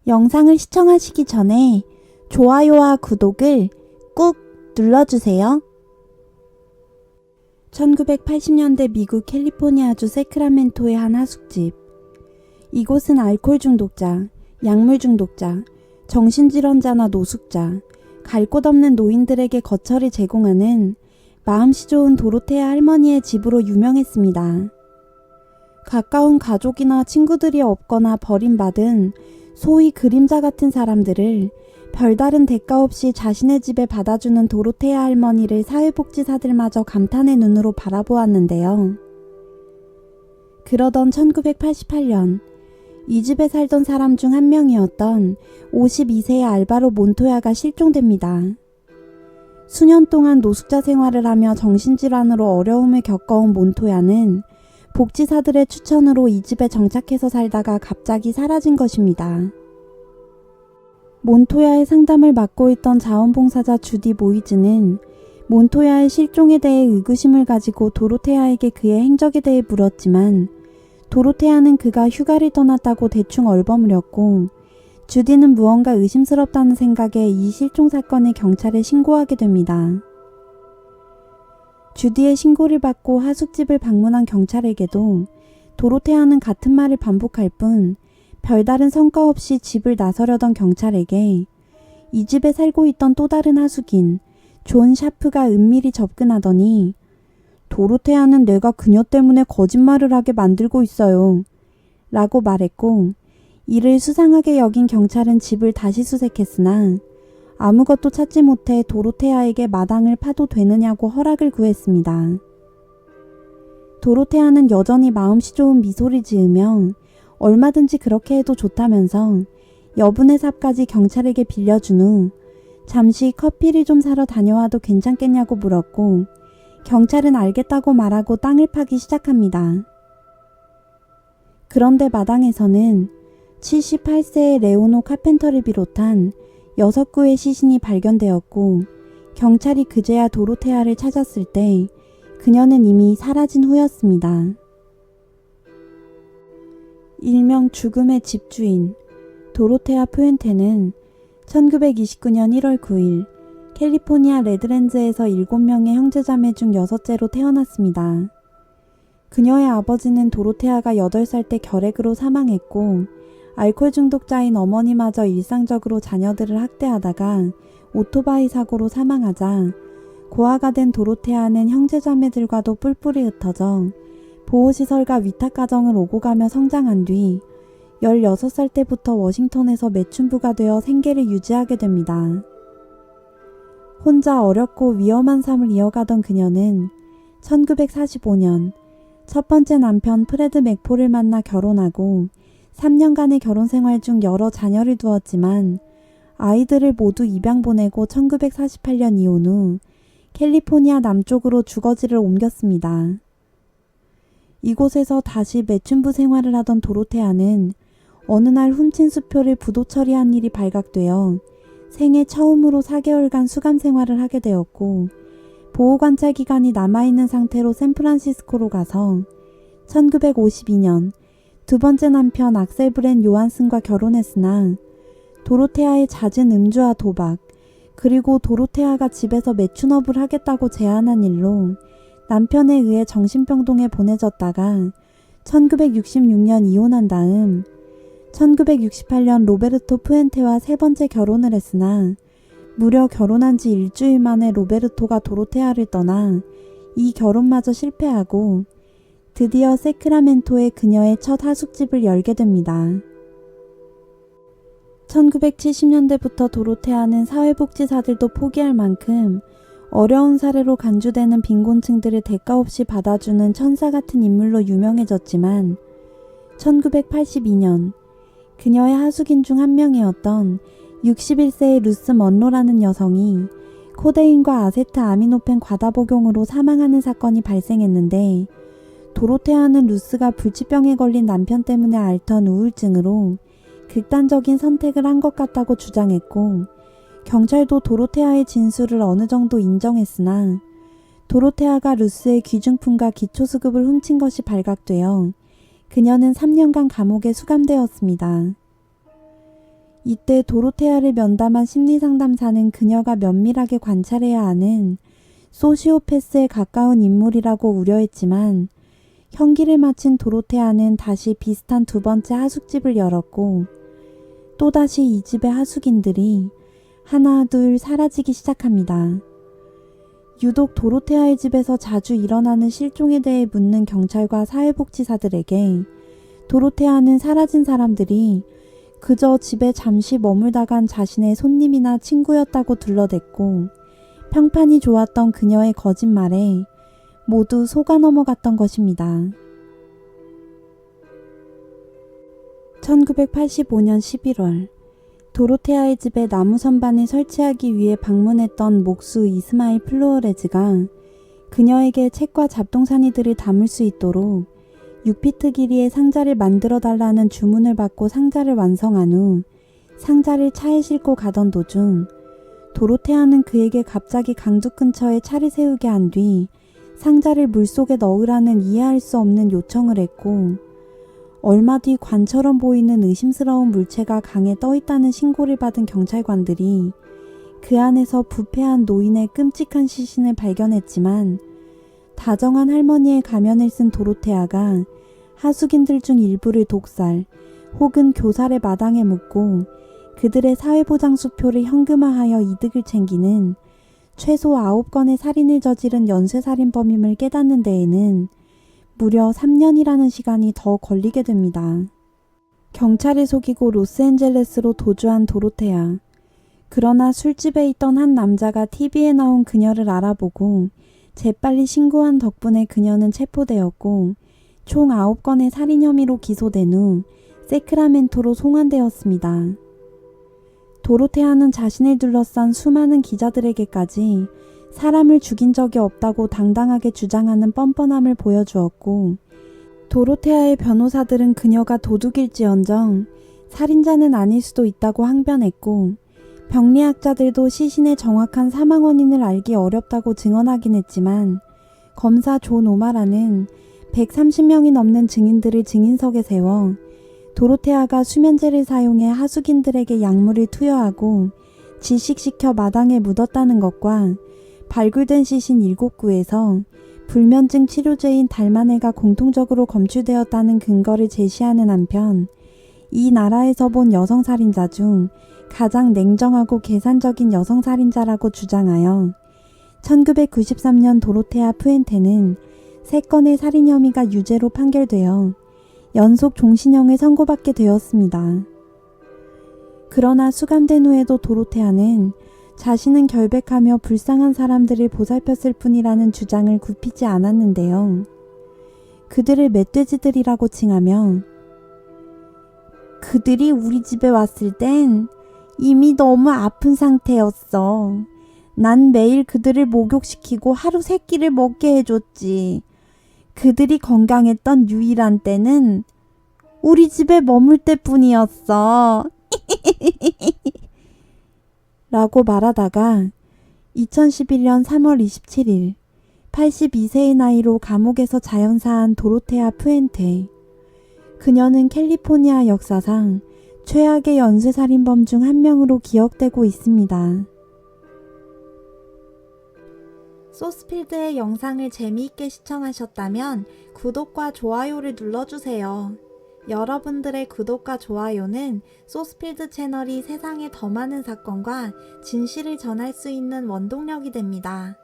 영상을 시청하시기 전에 좋아요와 구독을 꾹 눌러주세요. 1980년대 미국 캘리포니아주 세크라멘토의 한 하숙집. 이곳은 알코올 중독자, 약물 중독자, 정신질환자나 노숙자, 갈 곳 없는 노인들에게 거처를 제공하는 마음씨 좋은 도로테아 할머니의 집으로 유명했습니다. 가까운 가족이나 친구들이 없거나 버림받은 소위 그림자 같은 사람들을 별다른 대가 없이 자신의 집에 받아주는 도로테아 할머니를 사회복지사들마저 감탄의 눈으로 바라보았는데요. 그러던 1988년 이 집에 살던 사람 중 한 명이었던 52세의 알바로 몬토야가 실종됩니다. 수년 동안 노숙자 생활을 하며 정신질환으로 어려움을 겪어온 몬토야는 복지사들의 추천으로 이 집에 정착해서 살다가 갑자기 사라진 것입니다. 몬토야의 상담을 맡고 있던 자원봉사자 주디 모이즈는 몬토야의 실종에 대해 의구심을 가지고 도로테아에게 그의 행적에 대해 물었지만 도로테아는 그가 휴가를 떠났다고 대충 얼버무렸고 주디는 무언가 의심스럽다는 생각에 이 실종 사건을 경찰에 신고하게 됩니다. 주디의 신고를 받고 하숙집을 방문한 경찰에게도 도로테아는 같은 말을 반복할 뿐 별다른 성과 없이 집을 나서려던 경찰에게 이 집에 살고 있던 또 다른 하숙인 존 샤프가 은밀히 접근하더니 도로테아는 내가 그녀 때문에 거짓말을 하게 만들고 있어요 라고 말했고 이를 수상하게 여긴 경찰은 집을 다시 수색했으나 아무것도 찾지 못해 도로테아에게 마당을 파도 되느냐고 허락을 구했습니다. 도로테아는 여전히 마음씨 좋은 미소를 지으며 얼마든지 그렇게 해도 좋다면서 여분의 삽까지 경찰에게 빌려준 후 잠시 커피를 좀 사러 다녀와도 괜찮겠냐고 물었고 경찰은 알겠다고 말하고 땅을 파기 시작합니다. 그런데 마당에서는 78세의 레오노 카펜터를 비롯한 6구의 시신이 발견되었고 경찰이 그제야 도로테아를 찾았을 때 그녀는 이미 사라진 후였습니다. 일명 죽음의 집주인 도로테아 푸엔테는 1929년 1월 9일 캘리포니아 레드랜즈에서 7명의 형제자매 중 6째로 태어났습니다. 그녀의 아버지는 도로테아가 8살 때 결핵으로 사망했고 알코올 중독자인 어머니마저 일상적으로 자녀들을 학대하다가 오토바이 사고로 사망하자 고아가 된 도로테아는 형제자매들과도 뿔뿔이 흩어져 보호시설과 위탁가정을 오고 가며 성장한 뒤 16살 때부터 워싱턴에서 매춘부가 되어 생계를 유지하게 됩니다. 혼자 어렵고 위험한 삶을 이어가던 그녀는 1945년 첫 번째 남편 프레드 맥포를 만나 결혼하고 3년간의 결혼 생활 중 여러 자녀를 두었지만 아이들을 모두 입양 보내고 1948년 이혼 후 캘리포니아 남쪽으로 주거지를 옮겼습니다. 이곳에서 다시 매춘부 생활을 하던 도로테아는 어느 날 훔친 수표를 부도 처리한 일이 발각되어 생애 처음으로 4개월간 수감 생활을 하게 되었고 보호관찰 기간이 남아있는 상태로 샌프란시스코로 가서 1952년 두 번째 남편 악셀 브렌 요한슨과 결혼했으나 도로테아의 잦은 음주와 도박 그리고 도로테아가 집에서 매춘업을 하겠다고 제안한 일로 남편에 의해 정신병동에 보내졌다가 1966년 이혼한 다음 1968년 로베르토 푸엔테와 세 번째 결혼을 했으나 무려 결혼한 지 일주일 만에 로베르토가 도로테아를 떠나 이 결혼마저 실패하고 드디어 세크라멘토에 그녀의 첫 하숙집을 열게 됩니다. 1970년대부터 도로테아는 사회복지사들도 포기할 만큼 어려운 사례로 간주되는 빈곤층들을 대가 없이 받아주는 천사 같은 인물로 유명해졌지만 1982년 그녀의 하숙인 중 한 명이었던 61세의 루스 먼로라는 여성이 코데인과 아세트아미노펜 과다 복용으로 사망하는 사건이 발생했는데 도로테아는 루스가 불치병에 걸린 남편 때문에 앓던 우울증으로 극단적인 선택을 한 것 같다고 주장했고 경찰도 도로테아의 진술을 어느 정도 인정했으나 도로테아가 루스의 귀중품과 기초수급을 훔친 것이 발각되어 그녀는 3년간 감옥에 수감되었습니다. 이때 도로테아를 면담한 심리상담사는 그녀가 면밀하게 관찰해야 하는 소시오패스에 가까운 인물이라고 우려했지만 형기를 마친 도로테아는 다시 비슷한 두 번째 하숙집을 열었고 또다시 이 집의 하숙인들이 하나 둘 사라지기 시작합니다. 유독 도로테아의 집에서 자주 일어나는 실종에 대해 묻는 경찰과 사회복지사들에게 도로테아는 사라진 사람들이 그저 집에 잠시 머물다 간 자신의 손님이나 친구였다고 둘러댔고 평판이 좋았던 그녀의 거짓말에 모두 속아 넘어갔던 것입니다. 1985년 11월 도로테아의 집에 나무 선반을 설치하기 위해 방문했던 목수 이스마일 플로어레즈가 그녀에게 책과 잡동사니들을 담을 수 있도록 6피트 길이의 상자를 만들어 달라는 주문을 받고 상자를 완성한 후 상자를 차에 싣고 가던 도중 도로테아는 그에게 갑자기 강둑 근처에 차를 세우게 한 뒤 상자를 물속에 넣으라는 이해할 수 없는 요청을 했고 얼마 뒤 관처럼 보이는 의심스러운 물체가 강에 떠있다는 신고를 받은 경찰관들이 그 안에서 부패한 노인의 끔찍한 시신을 발견했지만 다정한 할머니의 가면을 쓴 도로테아가 하숙인들 중 일부를 독살 혹은 교살의 마당에 묻고 그들의 사회보장수표를 현금화하여 이득을 챙기는 최소 9건의 살인을 저지른 연쇄살인범임을 깨닫는 데에는 무려 3년이라는 시간이 더 걸리게 됩니다. 경찰을 속이고 로스앤젤레스로 도주한 도로테아. 그러나 술집에 있던 한 남자가 TV에 나온 그녀를 알아보고 재빨리 신고한 덕분에 그녀는 체포되었고 총 9건의 살인 혐의로 기소된 후 세크라멘토로 송환되었습니다. 도로테아는 자신을 둘러싼 수많은 기자들에게까지 사람을 죽인 적이 없다고 당당하게 주장하는 뻔뻔함을 보여주었고 도로테아의 변호사들은 그녀가 도둑일지언정 살인자는 아닐 수도 있다고 항변했고 병리학자들도 시신의 정확한 사망 원인을 알기 어렵다고 증언하긴 했지만 검사 존 오마라는 130명이 넘는 증인들을 증인석에 세워 도로테아가 수면제를 사용해 하숙인들에게 약물을 투여하고 질식시켜 마당에 묻었다는 것과 발굴된 시신 7구에서 불면증 치료제인 달마네가 공통적으로 검출되었다는 근거를 제시하는 한편 이 나라에서 본 여성살인자 중 가장 냉정하고 계산적인 여성살인자라고 주장하여 1993년 도로테아 푸엔테는 3건의 살인 혐의가 유죄로 판결되어 연속 종신형을 선고받게 되었습니다. 그러나 수감된 후에도 도로테아는 자신은 결백하며 불쌍한 사람들을 보살폈을 뿐이라는 주장을 굽히지 않았는데요. 그들을 멧돼지들이라고 칭하며 그들이 우리 집에 왔을 땐 이미 너무 아픈 상태였어. 난 매일 그들을 목욕시키고 하루 3끼를 먹게 해줬지. 그들이 건강했던 유일한 때는 우리 집에 머물 때뿐이었어. 라고 말하다가 2011년 3월 27일 82세의 나이로 감옥에서 자연사한 도로테아 푸엔테. 그녀는 캘리포니아 역사상 최악의 연쇄살인범 중 한 명으로 기억되고 있습니다. 소스필드의 영상을 재미있게 시청하셨다면 구독과 좋아요를 눌러주세요. 여러분들의 구독과 좋아요는 소스필드 채널이 세상에 더 많은 사건과 진실을 전할 수 있는 원동력이 됩니다.